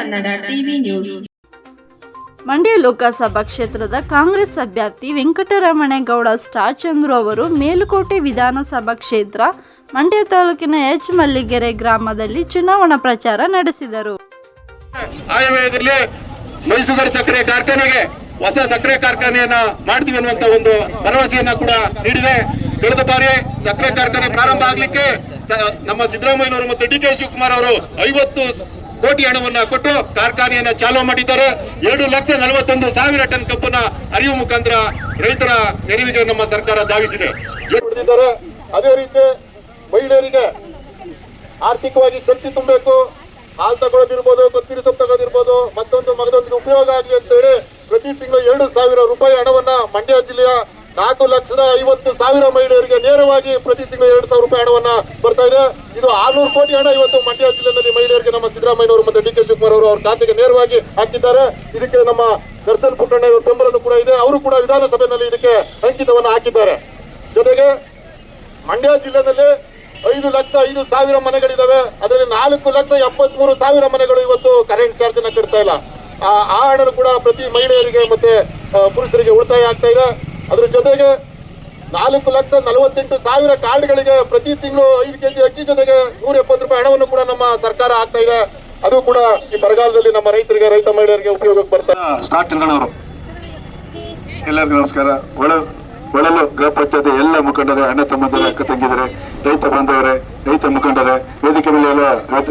Kannada TV news. Mandya Lok Sabha ಕ್ಷೇತ್ರದ ಕಾಂಗ್ರೆಸ್ ಅಭ್ಯರ್ಥಿ Venkataramanegowda star Chandru ಅವರು ಮೇಲುಕೋಟೆ ವಿಧಾನಸಭಾ ಕ್ಷೇತ್ರ ಮಂಡ್ಯ ತಾಲೂಕಿನ ಎಚ್ ಮಲ್ಲಿಗೆರೆ ಗ್ರಾಮದಲ್ಲಿ ಚುನಾವಣಾ ಪ್ರಚಾರ ನಡೆಸಿದರು. ಆಯವ್ಯಯದಲ್ಲಿ ಮೈಸೂರು ಸಕ್ಕರೆ ಕಾರ್ಖಾನೆಗೆ ಹೊಸ ಸಕ್ಕರೆ ಕಾರ್ಖಾನೆಯನ್ನ ಮಾಡ್ತೀವಿ ಅನ್ನುವಂತ ಒಂದು ಭರವಸೆಯನ್ನ ಕೂಡ ನೀಡಿದೆ. ಕಳೆದ ಬಾರಿ ಸಕ್ಕರೆ ಕಾರ್ಖಾನೆ ಪ್ರಾರಂಭ ಆಗ್ಲಿಕ್ಕೆ ನಮ್ಮ ಸಿದ್ದರಾಮಯ್ಯನವರು ಮತ್ತು ಡಿ.ಕೆ. ಶಿವಕುಮಾರ್ ಅವರು 50 ಕೋಟಿ ಹಣವನ್ನ ಕೊಟ್ಟು ಕಾರ್ಖಾನೆಯನ್ನ ಚಾಲೂ ಮಾಡಿದ್ದಾರೆ. 2,41,000 ಟನ್ ಕಬ್ಬನ್ನ ಅರಿವು ಮುಖಾಂತರ ರೈತರ ನೆರವಿಗೆ ನಮ್ಮ ಸರ್ಕಾರ ಧಾವಿಸಿದೆ. ಅದೇ ರೀತಿ ಮಹಿಳೆಯರಿಗೆ ಆರ್ಥಿಕವಾಗಿ ಶಕ್ತಿ ತುಂಬಬೇಕು, ಹಾಲು ತಗೊಳ್ಳೋದಿರ್ಬೋದು, ಕೊತ್ತಿರಿ ಸೊಪ್ಪು ತಗೊಳ್ಳೋದಿರ್ಬೋದು, ಮಗದೊಂದಿಗೆ ಉಪಯೋಗ ಆಗಲಿ ಅಂತ ಹೇಳಿ ಪ್ರತಿ ತಿಂಗಳು 2,000 ರೂಪಾಯಿ ಹಣವನ್ನ ಮಂಡ್ಯ ಜಿಲ್ಲೆಯ 4,50,000 ಮಹಿಳೆಯರಿಗೆ ನೇರವಾಗಿ ಪ್ರತಿ ತಿಂಗಳು 2,000 ರೂಪಾಯಿ ಹಣವನ್ನ ಬರ್ತಾ ಇದೆ. ಇದು 600 ಕೋಟಿ ಹಣ ಇವತ್ತು ಮಂಡ್ಯ ಜಿಲ್ಲೆಯಲ್ಲಿ ಮಹಿಳೆಯರಿಗೆ ನಮ್ಮ ಸಿದ್ದರಾಮಯ್ಯನವರು ಮತ್ತು ಡಿ.ಕೆ. ಶಿವಕುಮಾರ್ ಅವರು ಅವ್ರ ಖಾತೆಗೆ ನೇರವಾಗಿ ಹಾಕಿದ್ದಾರೆ. ಇದಕ್ಕೆ ನಮ್ಮ ದರ್ಶನ್ ಪುಟ್ಟಣ್ಣವರ ಬೆಂಬಲನೂ ಕೂಡ ಇದೆ. ಅವರು ಕೂಡ ವಿಧಾನಸಭೆಯಲ್ಲಿ ಇದಕ್ಕೆ ಅಂಕಿತವನ್ನು ಹಾಕಿದ್ದಾರೆ. ಜೊತೆಗೆ ಮಂಡ್ಯ ಜಿಲ್ಲೆಯಲ್ಲಿ 5,05,000 ಮನೆಗಳಿದಾವೆ. ಅದರಲ್ಲಿ 4,73,000 ಮನೆಗಳು ಇವತ್ತು ಕರೆಂಟ್ ಚಾರ್ಜ್ ಅನ್ನ ಕಟ್ತಾ ಇಲ್ಲ. ಆ ಹಣ ಕೂಡ ಪ್ರತಿ ಮಹಿಳೆಯರಿಗೆ ಮತ್ತೆ ಪುರುಷರಿಗೆ ಉಳಿತಾಯ ಆಗ್ತಾ ಇದೆ. ಅದ್ರ ಜೊತೆಗೆ 4,48,000 ಕಾರ್ಡ್ಗಳಿಗೆ ಪ್ರತಿ ತಿಂಗಳು 5 kg ಅಕ್ಕಿ ಜೊತೆಗೆ 170 ರೂಪಾಯಿ ಹಣವನ್ನು ಕೂಡ ನಮ್ಮ ಸರ್ಕಾರ ಆಗ್ತಾ ಇದೆ. ಅದು ಕೂಡ ಈ ಬರಗಾಲದಲ್ಲಿ ನಮ್ಮ ರೈತ ಮಹಿಳೆಯರಿಗೆ ಉಪಯೋಗಕ್ಕೆ ಬರ್ತಾರೆ. ಸ್ಟಾರ್ಟ್ ಅವರು ಎಲ್ಲರಿಗೂ ನಮಸ್ಕಾರ. ಒಳಲು ಗ್ರಾಮ ಪಂಚಾಯತಿ ಎಲ್ಲ ಮುಖಂಡರೇ, ಅಣ್ಣ ತಮ್ಮಂದರೆ, ಅಕ್ಕ ತಂಗಿದರೆ, ರೈತ ಬಾಂಧವರೇ, ರೈತ ಮುಖಂಡರೇ, ವೇದಿಕೆ ಮೇಲೆ ಎಲ್ಲ ರೈತ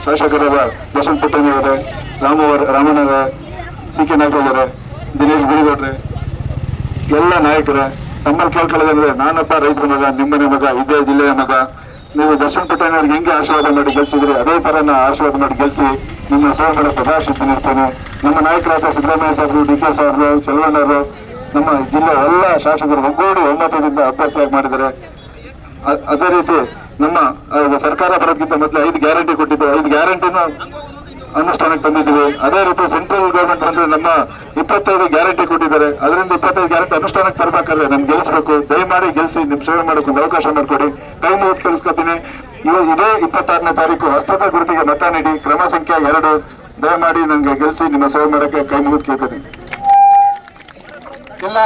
ಶಾಸಕರಾದ ದರ್ಶನ್ ಪುಟ್ಟಣ್ಣವರೇ, ರಾಮಣ್ಣವರೇ, ಸಿ.ಕೆ. ನಾಗರಾಜರೇ, ದಿನೇಶ್ ಗುರಿಗೌಡ್ರೆ, ಎಲ್ಲ ನಾಯಕರೇ, ನಮ್ಮಲ್ಲಿ ಕೇಳ್ಕೊಳ್ಳೋದಂದ್ರೆ ನಾನೊಬ್ಬ ರೈತರ ಮಗ, ನಿಮ್ಮನೆ ಮಗ, ಇದೇ ಜಿಲ್ಲೆಯ ಮಗ. ನೀವು ದರ್ಶನ್ ಪುಟ್ಟಣ್ಣವ್ರಿಗೆ ಹೆಂಗೆ ಆಶೀರ್ವಾದ ಮಾಡಿ ಗೆಲ್ಸಿದ್ರಿ ಅದೇ ತರ ಆಶೀರ್ವಾದ ಮಾಡಿ ಗೆಲ್ಸಿ ನಿಮ್ಮ ಸೇವೆ ಮಾಡೋ ಸದಾ ಸಿದ್ಧನಿರ್ತೇನೆ. ನಮ್ಮ ನಾಯಕರಾದ ಸಿದ್ದರಾಮಯ್ಯ ಸಾಹೇಬರು, ಡಿ.ಕೆ. ಸಾಹೇಬರು, ಚಲವಣ್ಣವರು, ನಮ್ಮ ಜಿಲ್ಲೆ ಎಲ್ಲ ಶಾಸಕರು ಒಗ್ಗೂಡಿ ಒಮ್ಮತದಿಂದ ಅಭ್ಯರ್ಥಿಯಾಗಿ ಮಾಡಿದ್ದಾರೆ. ಅದೇ ರೀತಿ ನಮ್ಮ ಸರ್ಕಾರ ಬರೋದಕ್ಕಿಂತ ಮೊದಲು 5 ಗ್ಯಾರಂಟಿ ಕೊಟ್ಟಿದ್ದು, 5 ಗ್ಯಾರಂಟಿನೂ ಅನುಷ್ಠಾನಕ್ಕೆ ತಂದಿದ್ದೀವಿ. ಅದೇ ರೀತಿ ಸೆಂಟ್ರಲ್ ಗವರ್ಮೆಂಟ್ ಅಂದ್ರೆ ನಮ್ಮ 25 ಗ್ಯಾರಂಟಿ ಕೊಟ್ಟಿದ್ದಾರೆ. ಅದರಿಂದ 25 ಗ್ಯಾರಂಟಿ ಅನುಷ್ಠಾನಕ್ಕೆ ತರಬೇಕಾದ್ರೆ ನಮ್ಗೆ ಗೆಲ್ಸ್ಬೇಕು. ದಯಮಾಡಿ ಗೆಲ್ಸಿ, ನಿಮ್ ಸೇವೆ ಮಾಡೋಕೆ ಒಂದು ಅವಕಾಶ ಮಾಡಿಕೊಡಿ. ಕೈ ಮುಗಿದು ಕಳಿಸ್ಕೊತೀನಿ. ಇದೇ 26ನೇ ತಾರೀಕು ಹಸ್ತದ ಗುರುತಿಗೆ ಮತ ನೀಡಿ, ಕ್ರಮ ಸಂಖ್ಯೆ 2. ದಯಮಾಡಿ ನನಗೆ ಗೆಲ್ಸಿ, ನಿಮ್ಮ ಸೇವೆ ಮಾಡೋಕೆ ಕೈ ಮುಗಿದು ಕೇಳ್ತೀನಿ. ಎಲ್ಲ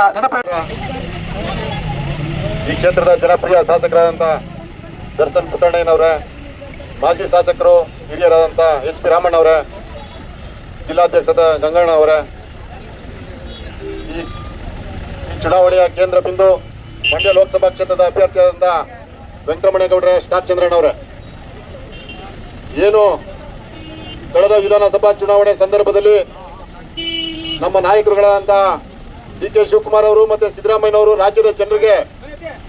ಈ ಕ್ಷೇತ್ರದ ಜನಪ್ರಿಯ ಶಾಸಕರಾದಂತ ದರ್ಶನ್ ಪುಟ್ಟಣ್ಣನವರೇ, ಮಾಜಿ ಶಾಸಕರು ಹಿರಿಯರಾದಂತ ಎಚ್.ಪಿ. ರಾಮಣ್ಣವರೇ, ಜಿಲ್ಲಾಧ್ಯಕ್ಷದ ಗಂಗಣ್ಣ ಅವರೇ, ಈ ಚುನಾವಣೆಯ ಕೇಂದ್ರ ಬಿಂದು ಮಂಡ್ಯ ಲೋಕಸಭಾ ಕ್ಷೇತ್ರದ ಅಭ್ಯರ್ಥಿಯಾದಂತ ವೆಂಕಟರಮಣೇಗೌಡರೇ, ಸ್ಟಾರ್ ಚಂದ್ರಣ್ಣವರೇ, ಏನು ಕಳೆದ ವಿಧಾನಸಭಾ ಚುನಾವಣೆ ಸಂದರ್ಭದಲ್ಲಿ ನಮ್ಮ ನಾಯಕರುಗಳಾದಂತ ಡಿ.ಕೆ. ಶಿವಕುಮಾರ್ ಅವರು ಮತ್ತೆ ಸಿದ್ದರಾಮಯ್ಯನವರು ರಾಜ್ಯದ ಜನರಿಗೆ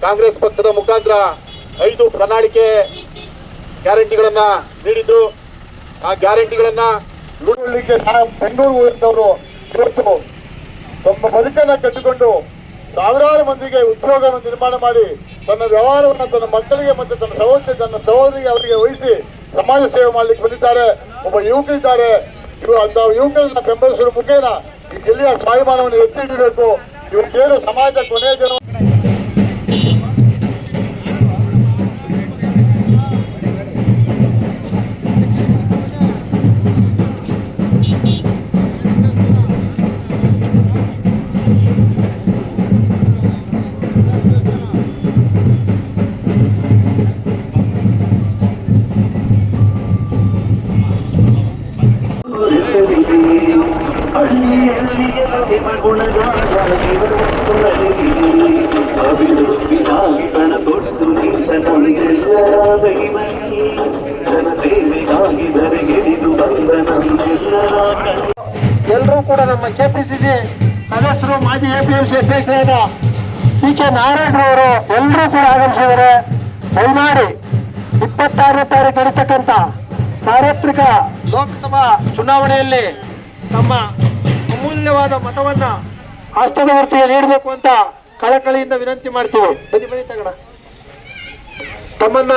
ಕಾಂಗ್ರೆಸ್ ಪಕ್ಷದ ಮುಖಾಂತರ 5 ಪ್ರಣಾಳಿಕೆ ಗ್ಯಾರಂಟಿಗಳನ್ನ ನೀಡಿದ್ರು. ಆ ಗ್ಯಾರಂಟಿಗಳನ್ನ ನೋಡಲಿಕ್ಕೆ ಬೆಂಗಳೂರು ಹೋಗಿದ್ದವರು ಇವತ್ತು ತಮ್ಮ ಬದುಕನ್ನ ಕಟ್ಟಿಕೊಂಡು ಸಾವಿರಾರು ಮಂದಿಗೆ ಉದ್ಯೋಗವನ್ನು ನಿರ್ಮಾಣ ಮಾಡಿ ತನ್ನ ವ್ಯವಹಾರವನ್ನು ತನ್ನ ಮಕ್ಕಳಿಗೆ ಮತ್ತೆ ತನ್ನ ಸಹೋದರಿಗೆ ಅವರಿಗೆ ವಹಿಸಿ ಸಮಾಜ ಸೇವೆ ಮಾಡ್ಲಿಕ್ಕೆ ಬಂದಿದ್ದಾರೆ. ಒಬ್ಬ ಯುವಕರಿದ್ದಾರೆ. ಅಂತ ಯುವಕರನ್ನ ಬೆಂಬಲಿಸುವ ಮುಖೇನ ಈ ಜಿಲ್ಲೆಯ ಸ್ವಾಭಿಮಾನವನ್ನು ಎತ್ತಿ ಹಿಡಿಬೇಕು. ಇವತ್ತೇನು ಸಮಾಜ ಕೊನೆಯ ಜನ ಎಲ್ಲರೂ ಕೂಡ ನಮ್ಮ ಕೆಪಿಸಿಸಿ ಸದಸ್ಯರು, ಮಾಜಿ ಎಪಿಎಂಸಿ ಅಧ್ಯಕ್ಷರಾದ ಸಿ.ಕೆ. ನಾರಾಯಣರವರು ಎಲ್ಲರೂ ಕೂಡ ಆಗಮಿಸಿದ್ದಾರೆ. ದಯಮಾಡಿ 26ನೇ ತಾರೀಕು ನಡೀತಕ್ಕಂಥ ಸಾರ್ವತ್ರಿಕ ಲೋಕಸಭಾ ಚುನಾವಣೆಯಲ್ಲಿ ತಮ್ಮ ಅಮೂಲ್ಯವಾದ ಮತವನ್ನ ಹಸ್ತದ ಗುರುತಿಗೆ ನೀಡಬೇಕು ಅಂತ ಕಳಕಳಿಯಿಂದ ವಿನಂತಿ ಮಾಡ್ತೀವಿ. ಬನ್ನಿ ತಗೋಣ. ತಮ್ಮನ್ನ